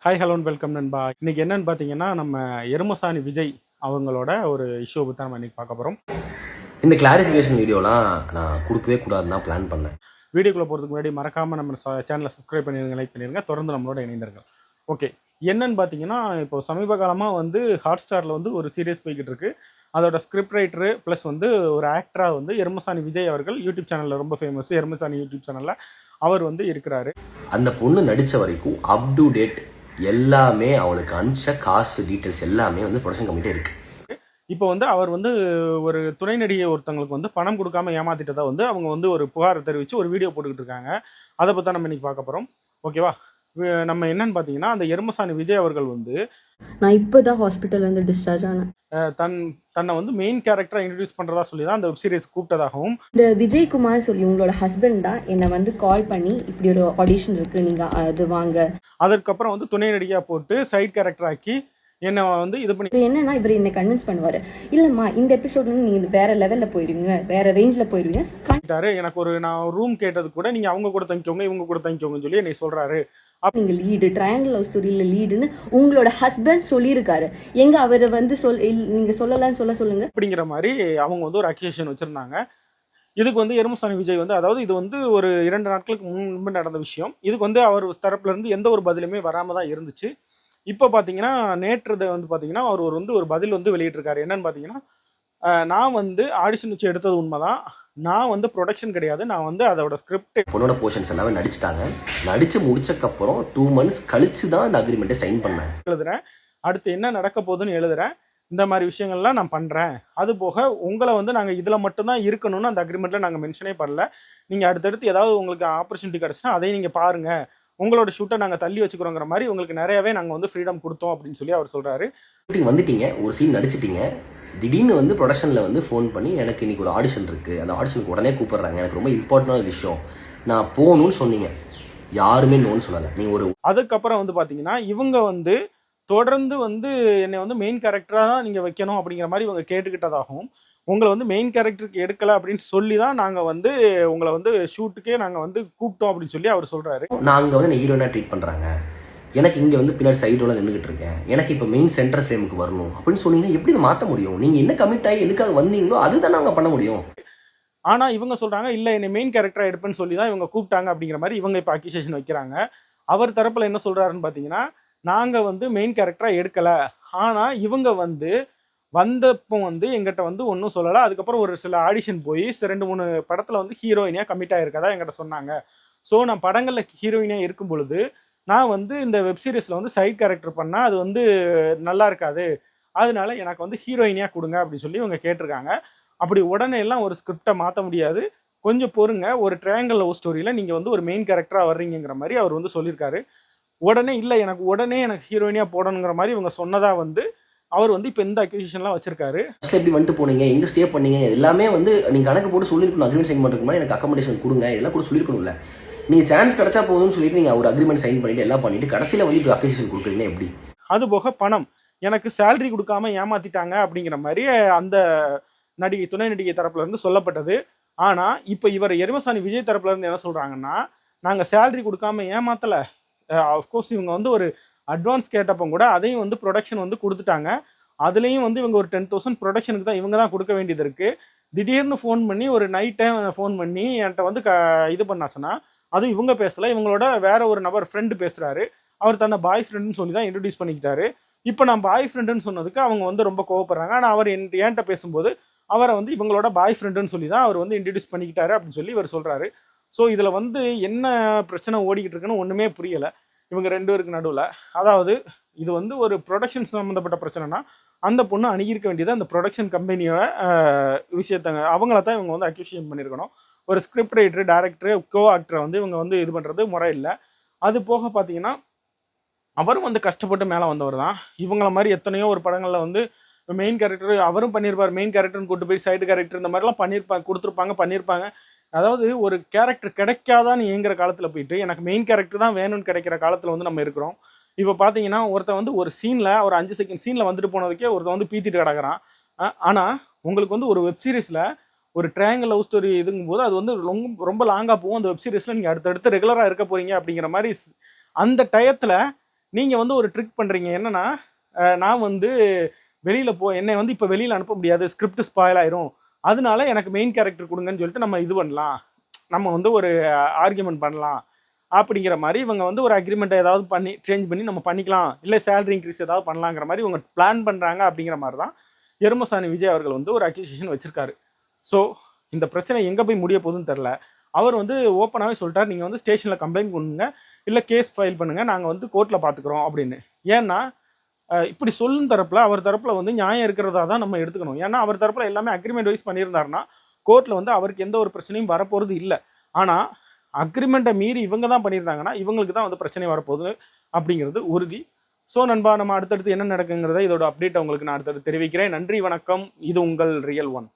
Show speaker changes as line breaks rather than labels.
Hi hello welcome நண்பா. இன்னைக்கு என்னன்னு பார்த்தீங்கன்னா, நம்ம எருமசாணி விஜய் அவங்களோட ஒரு இஷ்யூ பத்தி நம்ம இன்னைக்கு பார்க்க போறோம்.
இந்த கிளாரிஃபிகேஷன் வீடியோலாம் நான் கொடுக்கவே கூடாதுன்னு தான் பிளான் பண்ணேன்.
வீடியோக்குள்ள போறதுக்கு முன்னாடி மறக்காம நம்ம சேனலை சப்ஸ்கிரைப் பண்ணிருங்க, லைக் பண்ணிருங்க, தொடர்ந்து நம்மளோட இணைந்திருங்க. ஓகே, என்னன்னு பார்த்தீங்கன்னா, இப்போ சமீப காலமா வந்து ஹாட்ஸ்டார்ல வந்து ஒரு சீரிஸ் போய்கிட்டு இருக்கு. அதோட ஸ்கிரிப்ட் ரைட்டரு ப்ளஸ் வந்து ஒரு ஆக்டரா வந்து எருமசாணி விஜய் அவர்கள் யூடியூப் சேனல்ல ரொம்ப ஃபேமஸ். எருமசாணி யூடியூப் சேனல்ல அவர் வந்து இருக்கிறாரு.
அந்த பொண்ணு நடித்த வரைக்கும் அப் டு டேட் எல்லாமே அவளுக்கு அனுப்பிச்ச காசு டீட்டெயில்ஸ் எல்லாமே வந்து ப்ரொடக்ஷன் கமிட்டியே இருக்கு.
இப்போ வந்து அவர் வந்து ஒரு துணை நடிகை ஒருத்தவங்களுக்கு வந்து பணம் கொடுக்காம ஏமாத்திட்டதா வந்து அவங்க வந்து ஒரு புகார் தெரிவித்து ஒரு வீடியோ போட்டுக்கிட்டு இருக்காங்க. அதை பற்றி நம்ம இன்னைக்கு பார்க்க போகிறோம். ஓகேவா? நம்ம என்னன்னு பார்த்தீங்கன்னா, அந்த எருமசாணி விஜய் அவர்கள் வந்து
நான் இப்போதான் ஹாஸ்பிட்டல்லேருந்து டிஸ்சார்ஜ் ஆனேன்.
தன்னை வந்து மெயின் கேரக்டராக இன்ட்ரடியூஸ் பண்ணுறதா சொல்லி தான் அந்த வெப் சீரிஸ் கூப்பிட்டதாகவும்,
இந்த விஜயகுமார் சொல்லி உங்களோட ஹஸ்பண்ட் தான் என்னை வந்து கால் பண்ணி இப்படி ஒரு ஆடிஷன் இருக்கு, நீங்க அது வாங்க.
அதற்கப்புறம் வந்து துணை நடிகையாக போட்டு சைட் கேரக்டர் ஆக்கி என்ன வந்து இது பண்ணி
இது என்னன்னா இவர் என்னை கன்வின்ஸ் பண்ணுவாரு, இல்லம்மா இந்த எபிசோட் நீங்க வேற லெவல்ல போயிருவீங்க, வேற ரேஞ்ச்ல போயிருவீங்க.
எனக்கு நான் ரூம் கேட்டது கூட நீங்க அவங்க கூட தங்கிக்கோங்க, இவங்க கூட தங்கிக்கோங்கன்னு சொல்லி என்னை சொல்றாரு.
நீங்க லீடு ட்ரையாங்கிள் லவ் ஸ்டோரியில லீடுன்னு உங்களோட ஹஸ்பண்ட் சொல்லியிருக்காரு. எங்க அவர் வந்து நீங்க சொல்லலாம்னு சொல்லுங்க
அப்படிங்கிற மாதிரி அவங்க வந்து ஒரு அக்யூசேஷன் வச்சிருந்தாங்க. இதுக்கு வந்து எருமசாணி விஜய் வந்து, அதாவது இது வந்து ஒரு 2 நாட்களுக்கு முன்பு நடந்த விஷயம். இதுக்கு வந்து அவர் தரப்புல இருந்து எந்த ஒரு பதிலுமே வராம தான் இருந்துச்சு. இப்போ பார்த்தீங்கன்னா, நேற்று வந்து பார்த்தீங்கன்னா, அவர் வந்து ஒரு பதில் வந்து வெளியிட்டிருக்காரு. என்னன்னு பார்த்தீங்கன்னா, நான் வந்து ஆடிஷன் வச்சு எடுத்தது உண்மைதான். நான் வந்து ப்ரொடக்ஷன் கிடையாது. நான் வந்து அதோட ஸ்கிரிப்ட்
பொண்ணோட போர்ஷன்ஸ் எல்லாமே நடிச்சிட்டாங்க. நடிச்சு முடிச்சக்கப்புறம் 2 months கழிச்சு தான் அந்த அக்ரிமெண்ட்டை சைன் பண்ணேன்.
எழுதுறேன். அடுத்து என்ன நடக்க போகுதுன்னு எழுதுறேன். இந்த மாதிரி விஷயங்கள்லாம் நான் பண்ணுறேன். அது போக உங்களை வந்து நாங்கள் இதில் மட்டும்தான் இருக்கணும்னு அந்த அக்ரிமெண்ட்டில் நாங்கள் மென்ஷனே பண்ணல. நீங்கள் அடுத்தடுத்து ஏதாவது உங்களுக்கு ஆப்பர்ச்சுனிட்டி கிடச்சுன்னா அதையும் நீங்கள் பாருங்கள். உங்களோட ஷூட்டை நாங்கள் தள்ளி வச்சுக்கிறோங்கிற மாதிரி உங்களுக்கு நிறையவே நாங்கள் வந்து ஃப்ரீடம் கொடுத்தோம் அப்படின்னு சொல்லி அவர் சொல்கிறாரு.
ஷூட்டிங் வந்துட்டீங்க, ஒரு சீன் நடிச்சிட்டீங்க. திடீர்னு வந்து ப்ரொடக்ஷனில் வந்து ஃபோன் பண்ணி எனக்கு இன்னைக்கு ஒரு ஆடிஷன் இருக்குது, அந்த ஆடிஷனுக்கு உடனே கூப்பிட்றாங்க, எனக்கு ரொம்ப இம்பார்ட்டண்டான விஷயம், நான் போகணும்னு சொன்னீங்க. யாருமே நோன்னு சொல்லலை. நீங்கள் ஒரு
அதுக்கப்புறம் வந்து பார்த்தீங்கன்னா, இவங்க வந்து தொடர்ந்து வந்து என்னை வந்து மெயின் கேரக்டராக தான் நீங்கள் வைக்கணும் அப்படிங்கிற மாதிரி இவங்க கேட்டுக்கிட்டதாகவும், உங்களை வந்து மெயின் கேரக்டருக்கு எடுக்கலை அப்படின்னு சொல்லி தான் நாங்கள் வந்து உங்களை வந்து ஷூட்டுக்கே நாங்கள் வந்து கூப்பிட்டோம் அப்படின்னு சொல்லி அவர் சொல்கிறாரு.
நாங்கள் வந்து ஹீரோயினாக ட்ரீட் பண்ணுறாங்க, எனக்கு இங்கே வந்து பின்னாடி சைடோட நின்றுக்கிட்டு இருக்கேன், எனக்கு இப்போ மெயின் சென்டர் ஃப்ரேமுக்கு வரணும் அப்படின்னு சொன்னீங்கன்னா எப்படி மாற்ற முடியும்? நீங்கள் என்ன கமிட் ஆகி எதுக்காக வந்தீங்களோ அதுதான் நாங்கள் பண்ண முடியும்.
ஆனால் இவங்க சொல்கிறாங்க, இல்லை என்னை மெயின் கேரக்டராக எடுப்பேன்னு சொல்லி தான் இவங்க கூப்பிட்டாங்க அப்படிங்கிற மாதிரி இவங்க இப்போ அக்யூசேஷன் வைக்கிறாங்க. அவர் தரப்பில் என்ன சொல்கிறாருன்னு பார்த்தீங்கன்னா, நாங்கள் வந்து மெயின் கேரக்டராக எடுக்கலை, ஆனால் இவங்க வந்து வந்தப்போ வந்து எங்கிட்ட வந்து ஒன்றும் சொல்லலை. அதுக்கப்புறம் ஒரு சில ஆடிஷன் போய் 2-3 படத்தில் வந்து ஹீரோயினியாக கமிட் ஆகிருக்கதா என்கிட்ட சொன்னாங்க. ஸோ நான் படங்களில் ஹீரோயினியாக இருக்கும் பொழுது நான் வந்து இந்த வெப் சீரிஸில் வந்து சைட் கேரக்டர் பண்ணால் அது வந்து நல்லா இருக்காது, அதனால எனக்கு வந்து ஹீரோயினியாக கொடுங்க அப்படின்னு சொல்லி இவங்க கேட்டிருக்காங்க. அப்படி உடனே எல்லாம் ஒரு ஸ்கிரிப்டை மாற்ற முடியாது, கொஞ்சம் பொறுங்க, ஒரு ட்ரையாங்கிள் லவ் ஸ்டோரியில் நீங்கள் வந்து ஒரு மெயின் கேரக்டராக வர்றீங்கிற மாதிரி அவர் வந்து சொல்லியிருக்காரு. உடனே இல்லை எனக்கு ஹீரோயினியாக போடணுங்கிற மாதிரி இவங்க சொன்னதா வந்து அவர் வந்து இப்போ இந்த அக்யூசேஷன்லாம் வச்சிருக்காரு.
எப்படி வந்துட்டு போனீங்க, எங்கே ஸ்டே பண்ணீங்க, எல்லாமே வந்து நீங்கள் கணக்கு போட்டு சொல்லியிருக்கணும். அக்ரிமெண்ட் சைன் பண்ணுறதுக்கு மாதிரி எனக்கு அக்கமடேஷன் கொடுங்க எல்லாம் கூட சொல்லியிருக்கணும்ல. நீங்கள் சான்ஸ் கிடைச்சா போதும்னு சொல்லிட்டு நீங்கள் ஒரு அக்ரிமெண்ட் சைன் பண்ணிட்டு எல்லாம் பண்ணிட்டு கடைசியில் வந்து இப்போ அக்யூசேஷன் கொடுக்குறீங்க எப்படி?
அது போக பணம் எனக்கு சேலரி கொடுக்காம ஏமாத்திட்டாங்க அப்படிங்கிற மாதிரி அந்த துணை நடிகை தரப்புல இருந்து சொல்லப்பட்டது. ஆனால் இப்போ இவர் எருமசாணி விஜய் தரப்புல இருந்து என்ன சொல்கிறாங்கன்னா, நாங்கள் சேலரி கொடுக்காம ஏமாத்தலை, அஃப்கோர்ஸ் இவங்க வந்து ஒரு அட்வான்ஸ் கேட்டப்போ கூட அதையும் வந்து ப்ரொடக்ஷன் வந்து கொடுத்துட்டாங்க. அதுலேயும் வந்து இவங்க ஒரு 10,000 ப்ரொடக்ஷனுக்கு தான் இவங்க தான் கொடுக்க வேண்டியது இருக்குது. திடீர்னு ஃபோன் பண்ணி ஒரு நைட் டைம் ஃபோன் பண்ணி என்கிட்ட வந்து இது பண்ணாச்சுன்னா, அதுவும் இவங்க பேசலை, இவங்களோட வேற ஒரு நபர் ஃப்ரெண்டு பேசுகிறாரு. அவர் தன்னை பாய் ஃப்ரெண்டுன்னு சொல்லி தான் இன்ட்ரடியூஸ் பண்ணிக்கிட்டாரு. இப்போ நான் பாய் ஃப்ரெண்டுன்னு சொன்னதுக்கு அவங்க வந்து ரொம்ப கோவப்படுறாங்க. ஆனால் அவர் என்கிட்ட பேசும்போது அவரை வந்து இவங்களோட பாய் ஃப்ரெண்டுன்னு சொல்லி தான் அவர் வந்து இன்ட்ரடியூஸ் பண்ணிக்கிட்டாரு அப்படின்னு சொல்லி இவர் சொல்கிறாரு. ஸோ இதில் வந்து என்ன பிரச்சனை ஓடிக்கிட்டு இருக்குன்னு ஒன்றுமே புரியலை இவங்க 2 பேருக்கு நடுவில். அதாவது இது வந்து ஒரு ப்ரொடக்ஷன் சம்மந்தப்பட்ட பிரச்சனைனா அந்த பொண்ணு அணுகியிருக்க வேண்டியது அந்த ப்ரொடக்ஷன் கம்பெனியோட விஷயத்தங்க, அவங்கள தான் இவங்க வந்து அக்யூஷன் பண்ணியிருக்கணும். ஒரு ஸ்கிரிப்ட் ரைட்டரு, டேரக்டரு, கோ ஆக்டரை வந்து இவங்க வந்து இது பண்ணுறது முறை இல்லை. அது போக பார்த்தீங்கன்னா அவரும் வந்து கஷ்டப்பட்டு மேலே வந்தவர் தான். இவங்கள மாதிரி எத்தனையோ ஒரு படங்களில் வந்து மெயின் கேரக்டர் அவரும் பண்ணியிருப்பார், மெயின் கேரக்டர்னு கூட்டு போய் சைடு கேரக்டர் இந்த மாதிரிலாம் பண்ணியிருப்பாங்க. அதாவது ஒரு கேரக்டர் கிடைக்காதான்னு ஏங்குற காலத்தில் போயிட்டு எனக்கு மெயின் கேரக்டர் தான் வேணும்னு கிடைக்கிற காலத்தில் வந்து நம்ம இருக்கிறோம். இப்போ பார்த்தீங்கன்னா ஒருத்தன் வந்து ஒரு சீனில் ஒரு 5 செகண்ட் சீனில் வந்துட்டு போனதுக்கே ஒருத்தன் வந்து பீத்திட்டு கிடக்கிறான். ஆனால் உங்களுக்கு வந்து ஒரு வெப் சீரிஸில் ஒரு ட்ரையாங்கிள் லவ் ஸ்டோரி இதுங்கும்போது அது வந்து ரொம்ப ரொம்ப லாங்காக போகும். அந்த வெப் சீரிஸில் நீங்கள் அடுத்தடுத்து ரெகுலராக இருக்க போகிறீங்க அப்படிங்கிற மாதிரி அந்த டயத்தில் நீங்கள் வந்து ஒரு ட்ரிக் பண்ணுறீங்க. என்னன்னா நான் வந்து வெளியில் என்னை வந்து இப்போ வெளியில் அனுப்ப முடியாது, ஸ்கிரிப்ட் ஸ்பாயில் ஆயிரும், அதனால எனக்கு மெயின் கேரக்டர் கொடுங்கன்னு சொல்லிட்டு நம்ம இது பண்ணலாம், நம்ம வந்து ஒரு ஆர்கியூமெண்ட் பண்ணலாம் அப்படிங்கிற மாதிரி இவங்க வந்து ஒரு அக்ரிமெண்ட்டை ஏதாவது பண்ணி சேஞ்ச் பண்ணி நம்ம பண்ணிக்கலாம், இல்லை சேலரி இன்க்ரீஸ் ஏதாவது பண்ணலாங்கிற மாதிரி இவங்க பிளான் பண்ணுறாங்க. அப்படிங்கிற மாதிரி தான் எருமசாணி விஜய் அவர்கள் வந்து ஒரு அக்யூசியேஷன் வச்சிருக்காரு. ஸோ இந்த பிரச்சனை எங்கே போய் முடிய போகுதுன்னு தெரில. அவர் வந்து ஓப்பனாகவே சொல்லிட்டார், நீங்கள் வந்து ஸ்டேஷனில் கம்ப்ளைண்ட் பண்ணுங்க, இல்லை கேஸ் ஃபைல் பண்ணுங்கள், நாங்கள் வந்து கோர்ட்டில் பார்த்துக்குறோம் அப்படின்னு. ஏன்னா இப்படி சொல்லும் தரப்பில் அவர் தரப்பில் வந்து நியாயம் இருக்கிறதா தான் நம்ம எடுத்துக்கணும். ஏன்னா அவர் தரப்பில் எல்லாமே அக்ரிமெண்ட் வைஸ் பண்ணியிருந்தாருன்னா கோர்ட்டில் வந்து அவருக்கு எந்த ஒரு பிரச்சனையும் வரப்போகிறது இல்லை. ஆனால் அக்ரிமெண்ட்டை மீறி இவங்க தான் பண்ணியிருந்தாங்கன்னா இவங்களுக்கு தான் வந்து பிரச்சனை வரப்போகுது அப்படிங்கிறது உறுதி. ஸோ நண்பா, நம்ம அடுத்தடுத்து என்ன நடக்குங்கிறத இதோட அப்டேட் உங்களுக்கு நான் அடுத்தடுத்து தெரிவிக்கிறேன். நன்றி, வணக்கம். இது உங்கள் ரியல் ஒன்.